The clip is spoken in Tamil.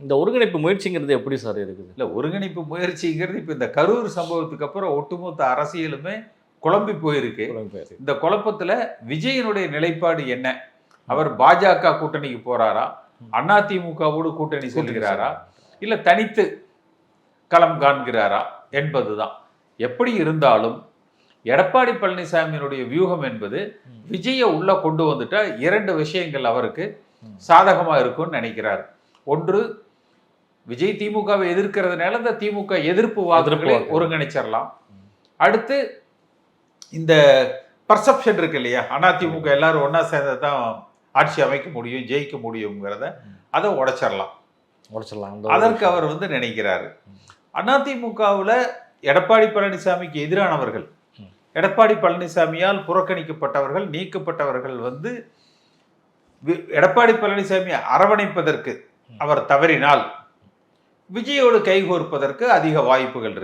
இந்த ஒருங்கிணைப்பு முயற்சிங்கிறது எப்படி சார் இருக்குது? இல்லை, ஒருங்கிணைப்பு முயற்சிங்கிறது இப்போ இந்த கரூர் சம்பவத்துக்கு அப்புறம் ஒட்டுமொத்த அரசியலுமே குழம்பி போயிருக்கு. இந்த குழப்பத்தில் விஜயனுடைய நிலைப்பாடு என்ன? அவர் பாஜக கூட்டணிக்கு போறாரா, அதிமுகவோடு கூட்டணி செல்கிறாரா, இல்லை தனித்து களம் காண்கிறாரா என்பதுதான். எப்படி இருந்தாலும் எடப்பாடி பழனிசாமியினுடைய வியூகம் என்பது விஜயை உள்ள கொண்டு வந்துட்டா 2 விஷயங்கள் அவருக்கு சாதகமாக இருக்கும்னு நினைக்கிறார். ஒன்று, விஜய் திமுகவை எதிர்க்கிறதுனால இந்த திமுக எதிர்ப்பு வாக்குகளை ஒருங்கிணைச்சிடலாம். அடுத்து இந்த பர்செப்ஷன் இருக்கு இல்லையா, அதிமுக எல்லாரும் ஒன்னா சேர்ந்து தான் ஆட்சி அமைக்க முடியும், ஜெயிக்க முடியுங்கிறத அதை உடைச்சிடலாம். அதற்கு அவர் நினைக்கிறாரு. அதிமுகவில் எடப்பாடி பழனிசாமிக்கு எதிரானவர்கள், எடப்பாடி பழனிசாமியால் புறக்கணிக்கப்பட்டவர்கள், நீக்கப்பட்டவர்கள் எடப்பாடி பழனிசாமியை அரவணைப்பதற்கு அவர் தவறினால் விஜயோடு கைகோர்ப்பதற்கு அதிக வாய்ப்புகள் இருக்கு.